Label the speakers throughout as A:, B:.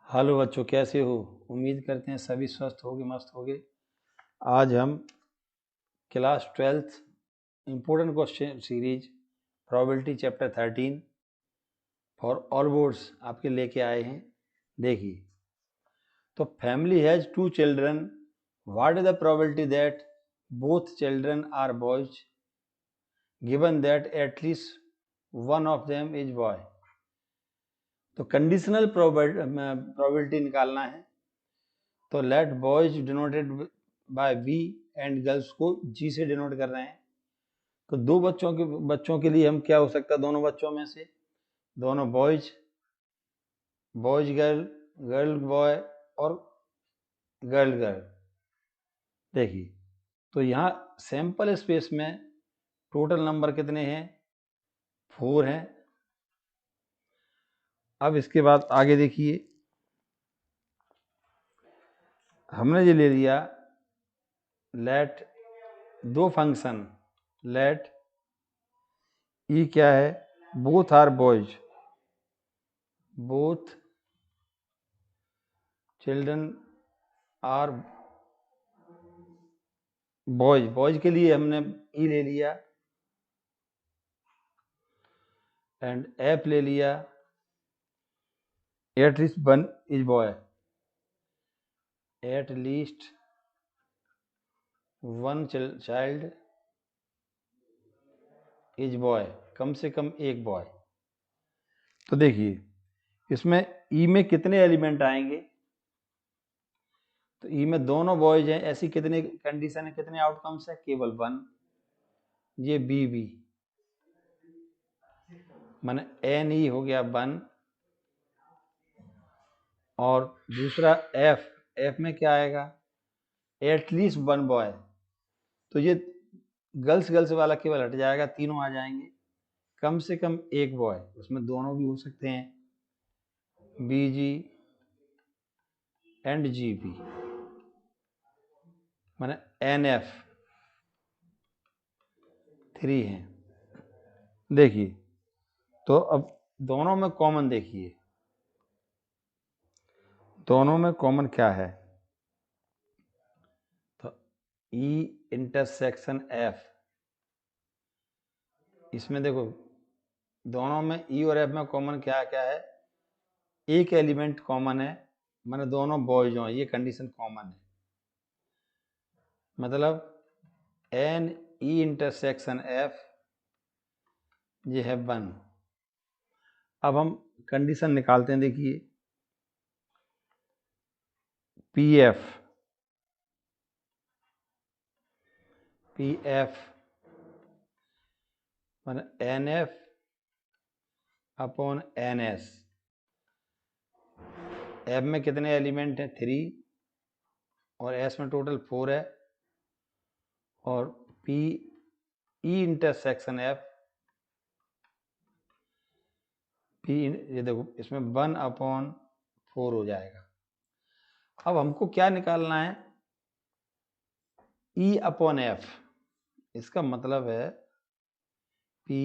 A: Hello बच्चों, कैसे हो? उम्मीद करते हैं सभी स्वस्थ होगे, मस्त होगे। आज हम class 12th important question series probability chapter 13 for all boards आपके लेके आए हैं। देखिए, तो family has 2 children, what is the probability that both children are boys given that at least one of them is boy. तो कंडीशनल प्रोबेबिलिटी निकालना है। तो let boys denoted by B and girls को जी से डिनोट कर रहे हैं। तो दो बच्चों के लिए हम क्या हो सकता है, दोनों बच्चों में से दोनों बॉयज गर्ल, गर्ल बॉय और गर्ल गर्ल। देखिए, तो यहाँ सैंपल स्पेस में टोटल नंबर कितने हैं? 4 हैं। अब इसके बाद आगे देखिए, हमने ये ले लिया लेट दो फंक्शन, लेट ई क्या है, both are boys, both children are boys के लिए हमने ई ले लिया एंड एफ ले लिया, at least one is boy, at least one child is boy, कम से कम एक बॉय। तो देखिए, इसमें ई में कितने एलिमेंट आएंगे? तो ई में दोनों बॉयज हैं, ऐसी कितने कंडीशन है, कितने आउटकम्स है? केवल वन। ये बी बी माने एन ई हो गया वन, और दूसरा एफ, एफ में क्या आएगा? At least one boy. तो ये गर्ल्स गर्ल्स वाला केवल हट जाएगा, तीनों आ जाएंगे। कम से कम एक बॉय, उसमें दोनों भी हो सकते हैं, B G and G P, माने एन एफ 3 हैं। देखिए, तो अब दोनों में कॉमन देखिए, दोनों में कॉमन क्या है? तो ई इंटरसेक्शन एफ, इसमें देखो दोनों में ई और एफ में कॉमन क्या क्या है? एक एलिमेंट कॉमन है, माने दोनों बॉयज हों, ये कंडीशन कॉमन है। मतलब एन ई इंटरसेक्शन एफ ये है 1। अब हम कंडीशन निकालते हैं। देखिए, पी एफ माने N F upon N S. F में कितने एलिमेंट हैं? 3, और एस में टोटल 4 है। और P E intersection F, P ये देखो इसमें 1/4 हो जाएगा। अब हमको क्या निकालना है? ई अपॉन एफ। इसका मतलब है पी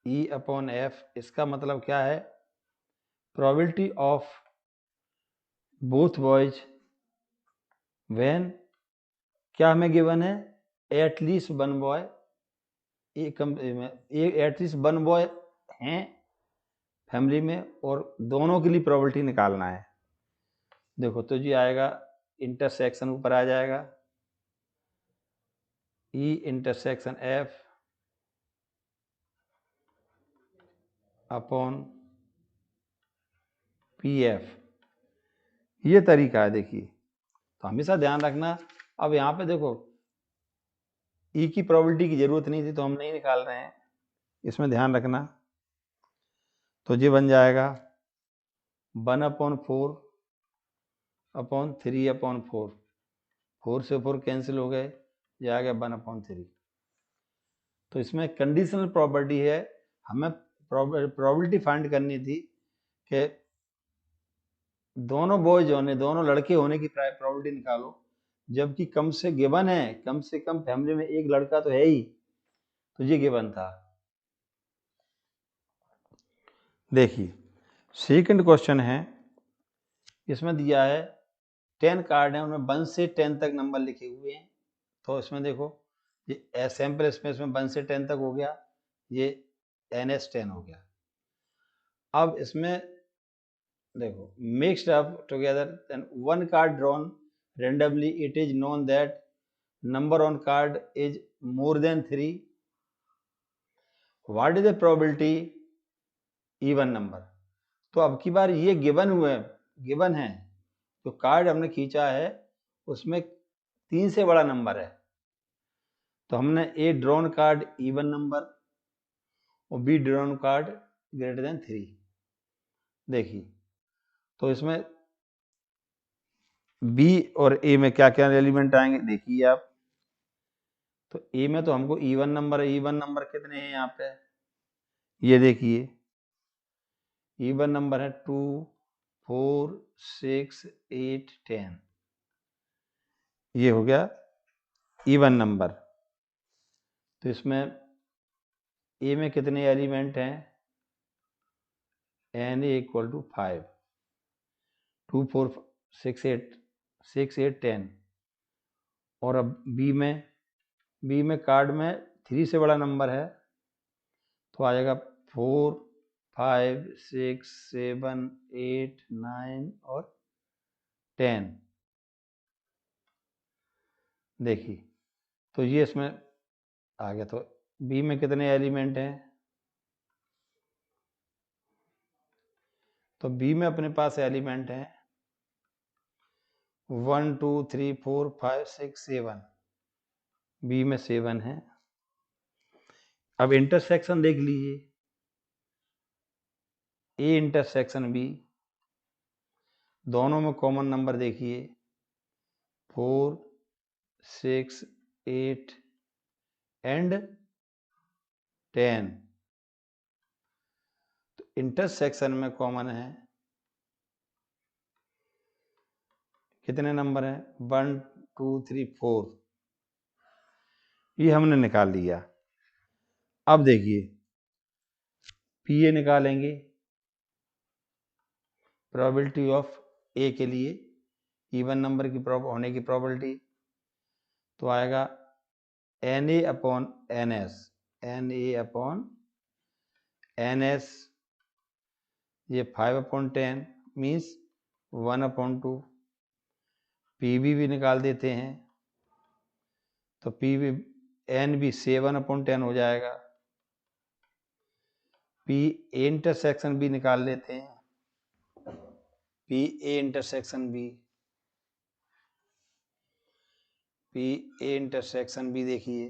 A: ई अपॉन एफ, इसका मतलब क्या है? Probability of both boys when, क्या हमें गिवन है? At least one boy, at least one boy हैं फैमिली में, और दोनों के लिए प्रोबेबिलिटी निकालना है। देखो तो जी आएगा, इंटरसेक्शन ऊपर आ जाएगा, ई intersection F upon P F, ये तरीका है। देखिए, तो हमेशा ध्यान रखना। अब यहाँ पे देखो, ई की प्रोबेबिलिटी की जरूरत नहीं थी तो हम नहीं निकाल रहे हैं, इसमें ध्यान रखना। तो ये बन जाएगा 1/4 अपॉन 3/4, 4 से 4 कैंसिल हो गए, ये आ गया 1/3। तो इसमें कंडीशनल प्रॉपर्टी है, हमें प्रोबेबिलिटी फाइंड करनी थी कि दोनों बॉयज होने, दोनों लड़के होने की प्रोबेबिलिटी निकालो, जबकि कम से गिवन है, कम से कम फैमिली में एक लड़का तो है ही, तो ये गिवन था। देखिए, सेकंड क्वेश्चन है, इसमें दिया है 10 कार्ड हैं, उनमें 1 से 10 तक नंबर लिखे हुए हैं। तो इसमें देखो ये सैंपल स्पेस में 1 से 10 तक हो गया, ये NS10 हो गया। अब इसमें देखो mixed up together then 1 card drawn randomly, it is known that number on card is more than 3. What is the probability even number? तो अब की बार ये गिवन है, जो कार्ड हमने खींचा है उसमें 3 से बड़ा नंबर है, तो हमने ए ड्रॉन कार्ड इवन नंबर और be drawn card greater than 3। देखिए तो इसमें बी और ए में क्या क्या एलिमेंट आएंगे देखिए आप। तो ए में तो हमको इवन नंबर है, इवन नंबर कितने हैं यहाँ पे, ये देखिए इवन नंबर है 2, 4, 6, 8, 10, ये हो गया इवन नंबर। तो इसमें ए में कितने एलिमेंट हैं, एन ए इक्वल टू 5, 2, 4, 6, 8, 10। और अब बी में कार्ड में 3 से बड़ा नंबर है, तो आ जाएगा 4, 5, 6, 7, 8, 9 और 10। देखिए तो ये इसमें आ गया। तो बी में कितने एलिमेंट हैं, तो बी में अपने पास एलिमेंट हैं 1, 2, 3, 4, 5, 6, 7, बी में 7 है। अब इंटरसेक्शन देख लीजिए, ए इंटरसेक्शन बी, दोनों में कॉमन नंबर देखिए 4, 6, 8 एंड 10। तो इंटरसेक्शन में कॉमन है कितने नंबर हैं, 1, 2, 3, 4, ये हमने निकाल लिया। अब देखिए पी ए निकालेंगे, प्रोबेबिलिटी ऑफ ए के लिए इवन नंबर की होने की प्रोबेबिलिटी, तो आएगा N A upon N S, N A upon N S, ये 5/10 मीन्स 1/2। पी बी निकाल देते हैं, तो पी बी एन भी 7/10 हो जाएगा। पी ए इंटरसेक्शन भी निकाल लेते हैं, पी ए इंटरसेक्शन भी, पी ए इंटरसेक्शन भी देखिए,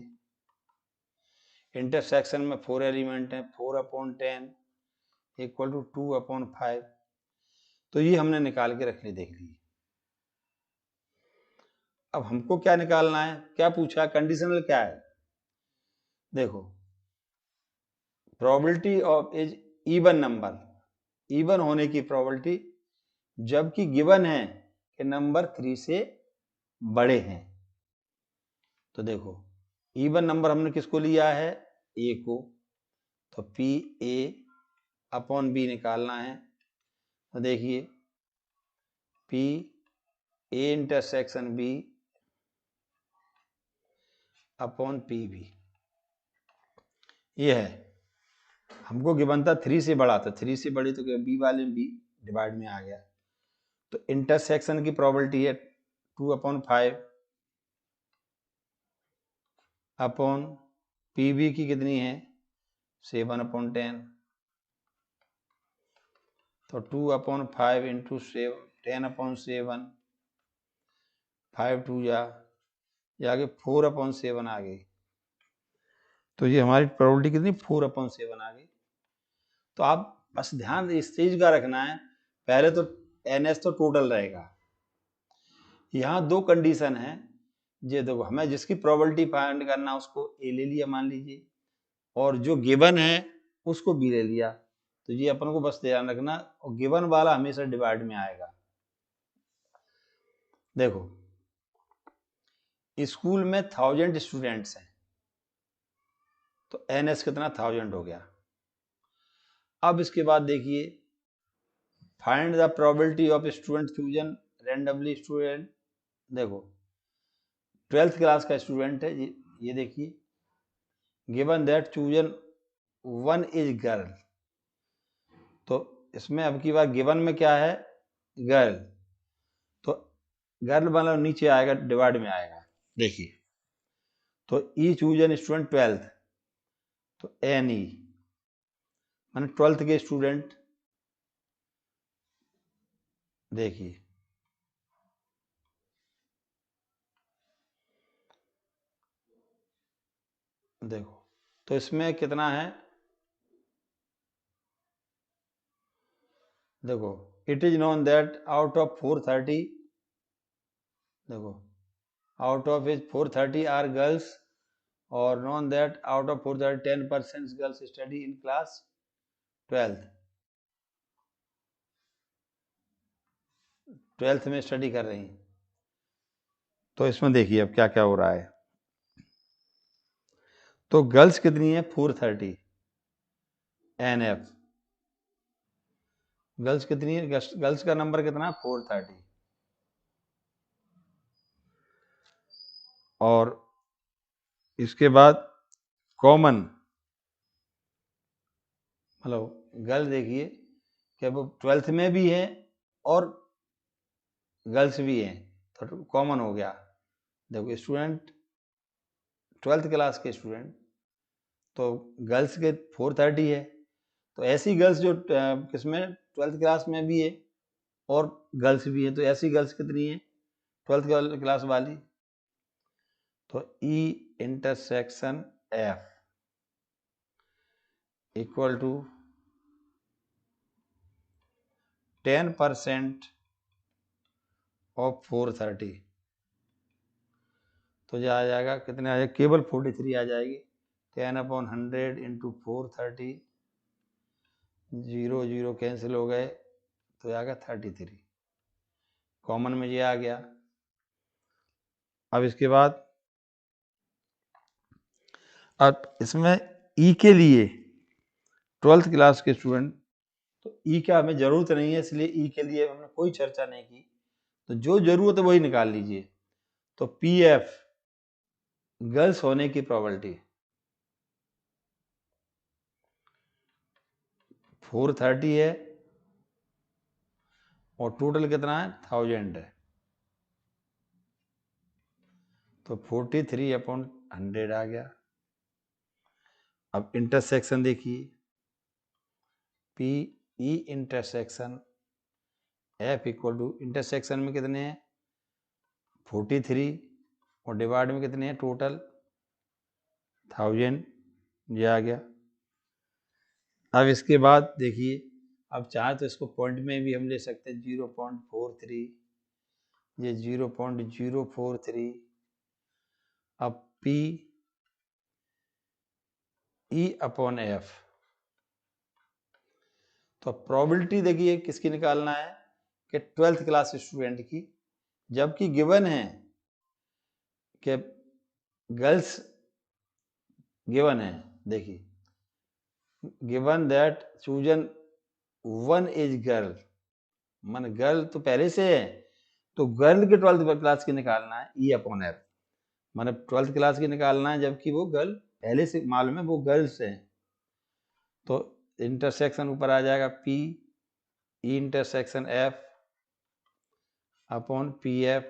A: इंटरसेक्शन में 4 एलिमेंट हैं, 4/10 इक्वल टू 2/5। तो ये हमने निकाल के रख ली, देख लीजिए। अब हमको क्या निकालना है, क्या पूछा, कंडीशनल क्या है, देखो probability of is even number, even होने की प्रोबेबिलिटी जबकि गिवन है कि नंबर 3 से बड़े हैं। तो देखो इवन नंबर हमने किसको लिया है, ए को, तो पी ए अपॉन बी निकालना है। तो देखिए P A intersection B upon P B, ये है। हमको गिवन था 3 से बड़ा, था 3 से बड़ी, तो बी वाले में बी डिवाइड में आ गया। तो इंटरसेक्शन की प्रोबेबिलिटी है 2/5 अपॉन पी बी की कितनी है 7/10, तो 2/5 इंटू 10/7, 5 2 जा, ये आगे 4/7 आ गई। तो ये हमारी प्रोबेबिलिटी कितनी 4/7 आ गई। तो आप बस ध्यान इस चीज का रखना है, पहले तो NS तो टोटल रहेगा, यहाँ 2 कंडीशन है, ये देखो हमें जिसकी प्रोबेबिलिटी फाइंड करना उसको ए ले लिया मान लीजिए, और जो गिवन है उसको बी ले लिया। तो ये अपन को बस ध्यान रखना, और गिवन वाला हमेशा डिवाइड में आएगा। देखो स्कूल में 1000 स्टूडेंट्स हैं, तो NS कितना 1000 हो गया। अब इसके बाद देखिए find the probability of student chosen randomly student. देखो 12th क्लास का स्टूडेंट है, ये देखिए, given that chosen 1 is girl. तो इसमें अब की बार गिवन में क्या है, गर्ल, तो गर्ल मतलब नीचे आएगा, डिवाइड में आएगा। देखिए तो ई चूजन स्टूडेंट 12th, तो एन ई मैंने 12th के स्टूडेंट। देखिए देखो तो इसमें कितना है, देखो it is known that out of 430, देखो out of is 430 are girls, और known that out of 430 10% girls study in class 12th में स्टडी कर रही हैं। तो इसमें देखिए अब क्या क्या हो रहा है। तो गर्ल्स कितनी है 430 एन एफ, गर्ल्स कितनी है, गर्ल्स का नंबर कितना है 430, और इसके बाद कॉमन मतलब गर्ल देखिए कि वो 12th में भी है और गर्ल्स भी हैं, तो कॉमन हो गया। देखो स्टूडेंट 12th क्लास के स्टूडेंट, तो गर्ल्स के 430 है, तो ऐसी गर्ल्स जो किसमें 12th क्लास में भी है और गर्ल्स भी है, तो ऐसी गर्ल्स कितनी है 12th क्लास वाली। तो E intersection F equal to 10% of 430, तो जो आ जाएगा कितने आ जाएगा, केवल 43 आ जाएगी। 10/100 इंटू 430, 0 0 कैंसिल हो गए, तो आएगा 33, कॉमन में ये आ गया। अब इसके बाद अब इसमें ई के लिए 12th क्लास के स्टूडेंट, तो ई का हमें ज़रूरत नहीं है, इसलिए ई के लिए हमने कोई चर्चा नहीं की, तो जो ज़रूरत है वही निकाल लीजिए। तो पी एफ गर्ल्स होने की प्रोबेबिलिटी 430 है और टोटल कितना है 1000 है, तो 43/100 आ गया। अब इंटरसेक्शन देखिए, P E intersection F equal to, intersection में कितने हैं 43 और डिवाइड में कितने हैं टोटल 1000, ये आ गया। अब इसके बाद देखिए, अब चाहे तो इसको पॉइंट में भी हम ले सकते हैं 0.43, ये 0.043, अब पी ई अपॉन एफ, तो प्रोबेबिलिटी देखिए किसकी निकालना है कि 12th क्लास स्टूडेंट की, जबकि गिवन है कि गर्ल्स गिवन है। देखिए given that chosen 1 is girl, मन गर्ल तो पहले से है, तो गर्ल के 12th क्लास की निकालना है ई अपॉन एफ, मैंने 12th क्लास की निकालना है, जबकि वो गर्ल पहले से मालूम है वो गर्ल्स है। तो इंटरसेक्शन ऊपर आ जाएगा P E intersection F upon P F,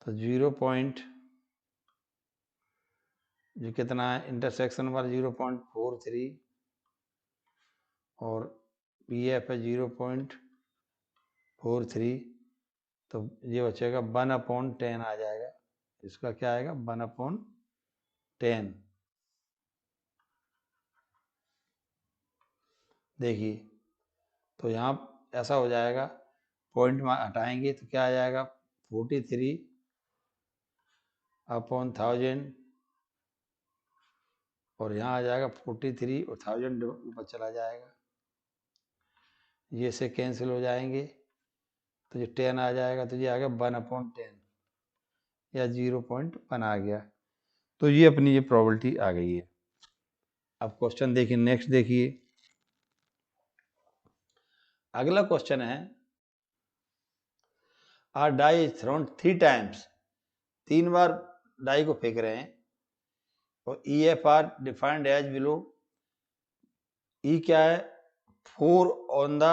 A: तो 0. जो कितना है इंटरसेक्शन पर 0.43 और पी एफ है 0.43, तो ये बचेगा 1/10 आ जाएगा। इसका क्या आएगा 1/10। देखिए तो यहाँ ऐसा हो जाएगा, पॉइंट में हटाएंगे तो क्या आ जाएगा 43/1000, और यहाँ आ जाएगा 43 और 1000 ऊपर चला जाएगा, ये से कैंसिल हो जाएंगे, तो ये 10 आ जाएगा, तो ये आ गया 1/10 या 0.1 आ गया। तो ये अपनी ये प्रोबेबिलिटी आ गई है। अब क्वेश्चन देखिए, नेक्स्ट देखिए, अगला क्वेश्चन है, R die is thrown 3 times, 3 बार डाई को फेंक रहे हैं, और E F are defined as below. E क्या है? 4 ऑन द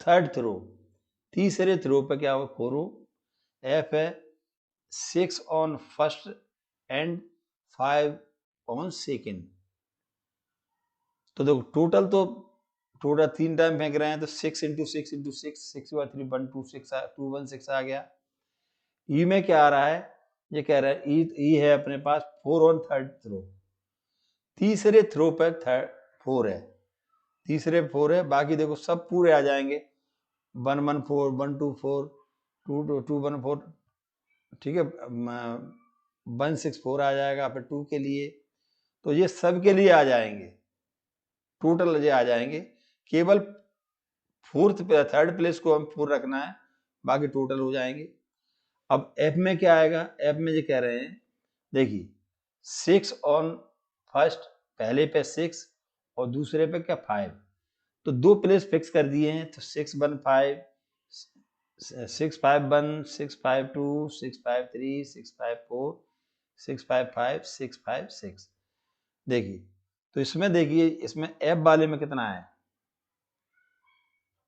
A: थर्ड थ्रो, तीसरे थ्रो पे क्या होगा? 4 हो। एफ है 6 on first and 5 on second. तो देखो टोटल 3 टाइम फेंक रहे हैं, तो 6 इंटू 6 इंटू 6, 6 बार 3 126 आ गया। ई में क्या आ रहा है? ये कह रहा है ई है अपने पास 4 ऑन थर्ड थ्रो, तीसरे थ्रो पर 4 है, तीसरे 4 है, बाकी देखो सब पूरे आ जाएंगे, 114 124 214, ठीक है, 164 आ जाएगा फिर 2 के लिए, तो ये सब के लिए आ जाएंगे, टोटल ये आ जाएंगे। केवल थर्ड प्लेस को हम 4 रखना है, बाकी टोटल हो जाएंगे। अब एफ में क्या आएगा? एफ में ये कह रहे हैं, देखिए 6 ऑन फर्स्ट, पहले पे 6 और दूसरे पे क्या 5, तो 2 प्लेस फिक्स कर दिए हैं, तो 6 1 5 6 5 1 6 5 2 6 5 3 6 5 4 6 5 5 6 5 6। देखिए, तो इसमें देखिए, इसमें एफ वाले में कितना है?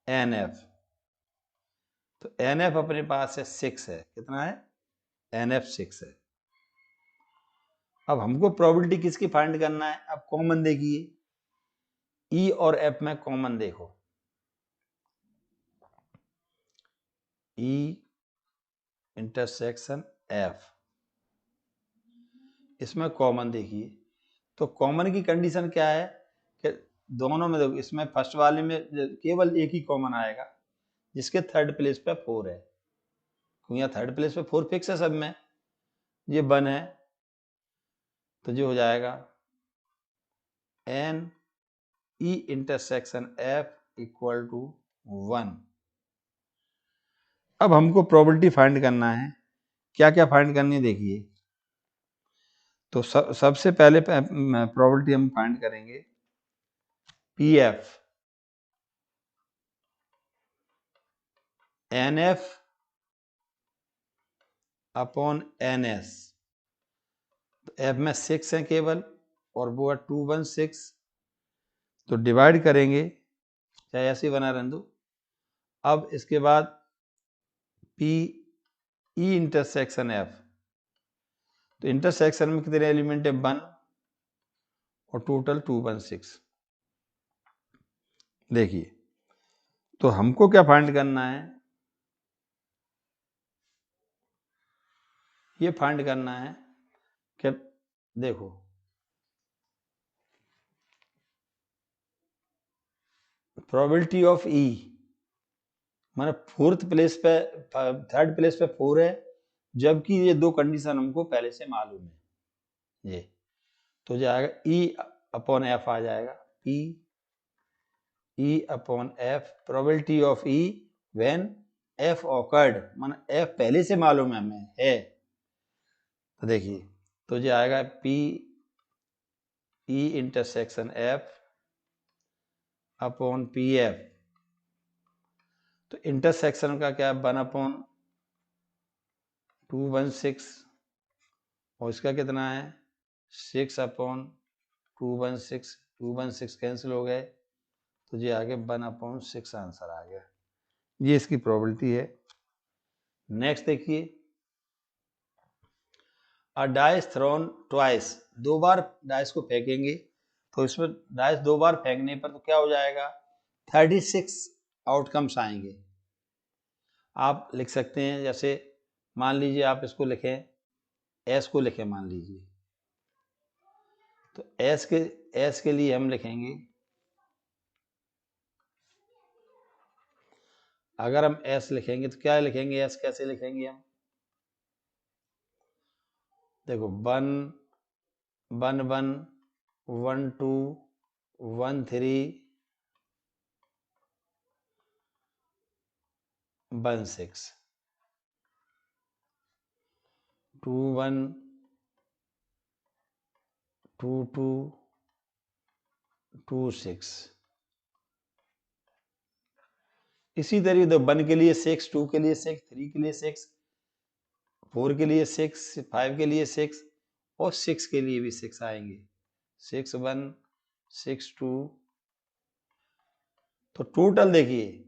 A: एन एफ, तो एन एफ अपने पास है 6 है, कितना है? एन एफ 6 है। अब हमको प्रोबेबिलिटी किसकी फाइंड करना है? अब कॉमन देखिए, ई और एफ में कॉमन देखो, ई इंटरसेक्शन एफ, इसमें कॉमन देखिए, तो कॉमन की कंडीशन क्या है कि दोनों में देखो, इसमें फर्स्ट वाले में केवल एक ही कॉमन आएगा, जिसके थर्ड प्लेस पे 4 है, क्योंकि यहाँ थर्ड प्लेस पे 4 फिक्स है सब में, ये 1 है, तो जो हो जाएगा N E intersection F equal to 1। अब हमको प्रोबेबिलिटी फाइंड करना है, क्या क्या फाइंड करनी है देखिए, तो सबसे पहले प्रोबेबिलिटी हम फाइंड करेंगे P F N F upon N S, F में 6 है केवल, और वो है 216, तो डिवाइड करेंगे, चाहे ऐसे ही बना रहने दो। अब इसके बाद पी ई इंटरसेक्शन एफ, तो इंटरसेक्शन में कितने एलिमेंट है? 1, और टोटल 216। देखिए, तो हमको क्या फाइंड करना है? ये फाइंड करना है कि देखो, प्रोबेबिलिटी ऑफ ई, माने फोर्थ प्लेस पे, थर्ड प्लेस पे 4 है, जबकि ये 2 कंडीशन हमको पहले से मालूम है, ये तो जाएगा ई अपॉन एफ आ जाएगा, P E upon F, probability of E when F awkward, माने एफ पहले से मालूम है हमें है, तो देखिए, तो जो आएगा P E intersection F upon P F, तो इंटरसेक्शन का क्या है? 1 अपॉन 216, और इसका कितना है? 6 अपॉन 216, 216 कैंसिल हो गए, तो ये आगे 1 अपॉन 6 आंसर आ गया, ये इसकी प्रोबेबिलिटी है। नेक्स्ट देखिए, अ डाइस थ्रोन ट्वाइस, 2 बार डाइस को फेंकेंगे, तो इसमें डाइस 2 बार फेंकने पर तो क्या हो जाएगा? 36 आउटकम्स आएंगे। आप लिख सकते हैं, जैसे मान लीजिए आप इसको लिखें, एस को लिखें मान लीजिए, तो एस के लिए हम लिखेंगे, अगर हम एस लिखेंगे तो क्या लिखेंगे? एस कैसे लिखेंगे हम? देखो 1 1 1 1 2 1 3 1 6 2 1 2 2 2 6, इसी तरीके 1 के लिए 6, 2 के लिए 6, 3 के लिए 6, 4 के लिए 6, 5 के लिए 6 और 6 के लिए भी 6 आएंगे। 6 1 6 2। तो टोटल देखिए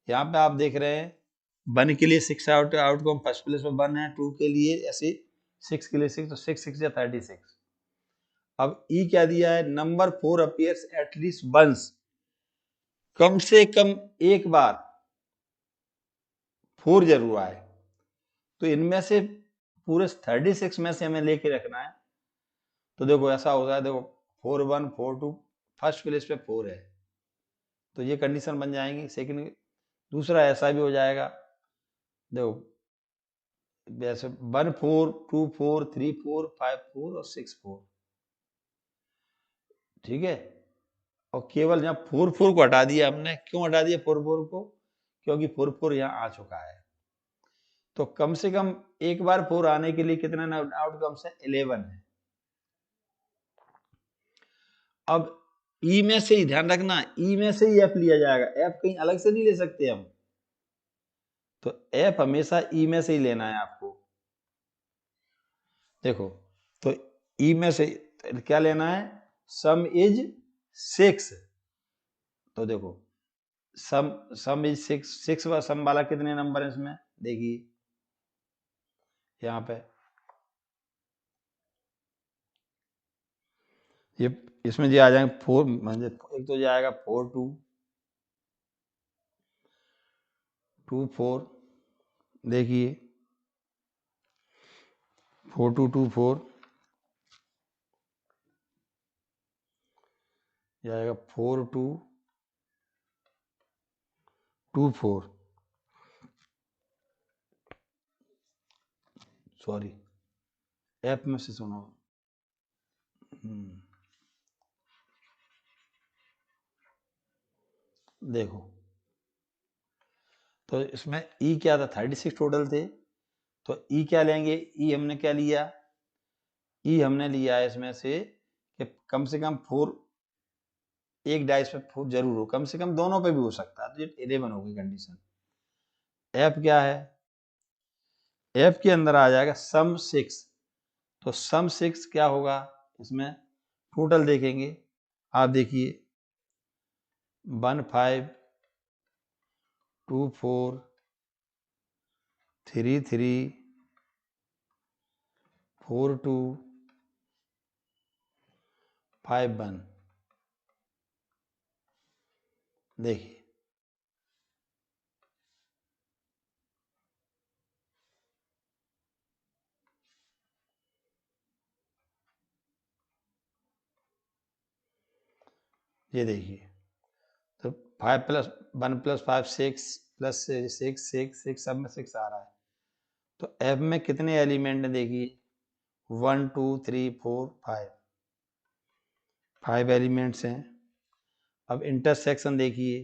A: यहाँ पे आप देख रहे हैं 1 के लिए 6 आउटकम फर्स्ट प्लेस में 1 है, 2 के लिए ऐसे 6 के लिए 6, तो 6 6 या 36। अब ई क्या दिया है, नंबर 4 अपीयर्स एटलीस्ट वंस, कम से कम एक बार 4 जरूर आए। तो इनमें से पूरे 36 में से हमें लेके रखना है। तो देखो ऐसा होता है, देखो 4 1 4 2 फर्स्ट प्लेस पे 4 है, तो ये कंडीशन बन जाएंगी। सेकंड दूसरा ऐसा भी हो जाएगा, देखो वैसे 1 4 2 4 3 4 5 4 और 6 4, ठीक है। और केवल यहाँ 4 4 को हटा दिया हमने। क्यों हटा दिया 4 4 को, क्योंकि 4 4 यहाँ आ चुका है। तो कम से कम एक बार 4 आने के लिए कितने आउटकम्स है, 11 है। अब ई में से ही ध्यान रखना, ई में से ही एफ लिया जाएगा, एफ कहीं अलग से नहीं ले सकते हम। तो एफ हमेशा ई में से ही लेना है आपको। देखो तो ई में से क्या लेना है, सम इज 6। तो देखो सम इज 6, 6 सम वाला कितने नंबर है इसमें, देखिए यहाँ पे ये इसमें जो आ जाएंगे 4, एक तो जाएगा 4 2 2 4, देखिए 4 2 2 4 जाएगा 4 2 2 4, सॉरी ऐप में से सुनो। देखो तो इसमें ई क्या था, 36 टोटल थे। तो ई क्या लेंगे, ई हमने क्या लिया, ई हमने लिया है इसमें से कि कम से कम 4, एक डाइस पे 4 जरूर हो, कम से कम दोनों पे भी हो सकता है, तो ये 11 होगी कंडीशन। एफ क्या है, एफ के अंदर आ जाएगा सम 6। तो सम 6 क्या होगा, इसमें टोटल देखेंगे, आप देखिए 1 5 2 4 3 3 4 2 5 1। देखिए ये देखिए, तो 5 प्लस 1 प्लस 5 6 प्लस 6 6 6 सब में 6 आ रहा है। तो एफ में कितने एलिमेंट हैं, देखिए 1 2 3 4 5, 5 एलिमेंट्स हैं। अब इंटरसेक्शन देखिए,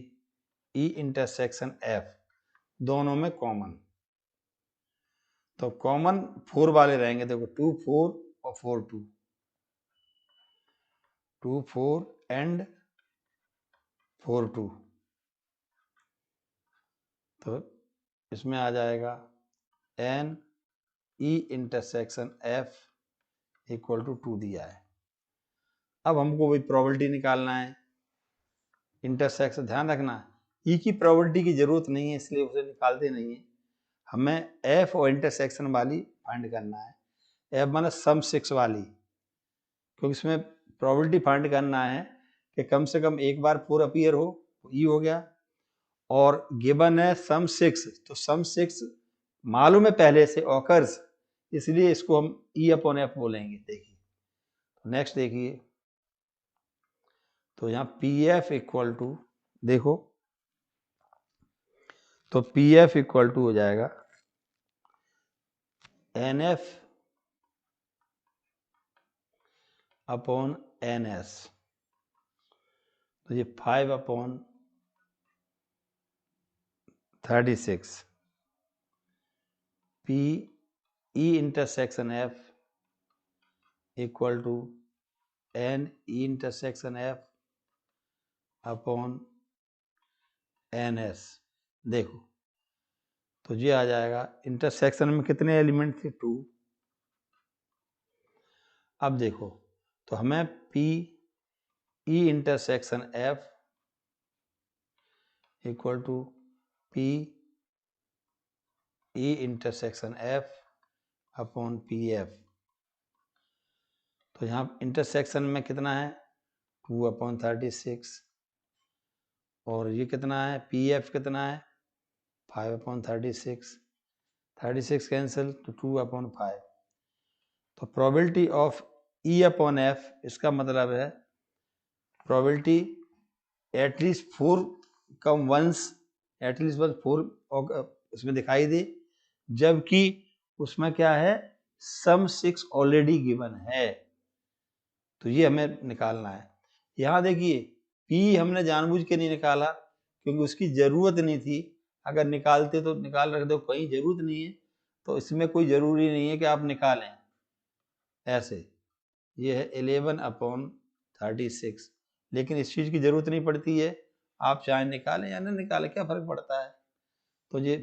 A: ई इंटरसेक्शन एफ दोनों में कॉमन, तो कॉमन 4 वाले रहेंगे। देखो 2 4 और 4 2, 2 4 एंड 4 2, तो इसमें आ जाएगा N E intersection F equal to 2 दिया है। अब हमको वही प्रोबेबिलिटी निकालना है, इंटरसेक्शन। ध्यान रखना ई की प्रोबेबिलिटी की जरूरत नहीं है, इसलिए उसे निकालते नहीं है, हमें एफ और इंटरसेक्शन वाली फाइंड करना है। एफ माना सम 6 वाली, क्योंकि इसमें प्रोबेबिलिटी फाइंड करना है कि कम से कम एक बार 4 अपीयर हो, ई हो गया। और गिवन है सम 6, तो सम 6 मालूम है पहले से ऑकर्स, इसलिए इसको हम ई अपॉन एफ बोलेंगे। देखिए नेक्स्ट देखिए, तो यहाँ पी एफ इक्वल टू, देखो तो पी एफ इक्वल टू हो जाएगा N F upon N S. तो ये 5 upon 36 P E intersection F equal to N E intersection F upon N S. देखो तो ये आ जाएगा, इंटरसेक्शन में कितने एलिमेंट थे, 2। अब देखो तो हमें P E intersection F equal to P E intersection F upon P F. तो यहाँ इंटरसेक्शन में कितना है, 2/36, और ये कितना है, पी एफ कितना है, 5/36, 36 कैंसिल तो 2/5। तो probability of E upon F, इसका मतलब है probability at least 4 come once, at least बस 4 उसमें दिखाई दे, जबकि उसमें क्या है, सम 6 ऑलरेडी गिवन है। तो ये हमें निकालना है। यहाँ देखिए P हमने जानबूझ के नहीं निकाला क्योंकि उसकी जरूरत नहीं थी, अगर निकालते तो निकाल रख दो, कहीं जरूरत नहीं है तो इसमें कोई जरूरी नहीं है कि आप निकालें ऐसे। ये है 11/36, लेकिन इस चीज़ की जरूरत नहीं पड़ती है, आप चाहे निकालें या ना निकालें, क्या फर्क पड़ता है। तो ये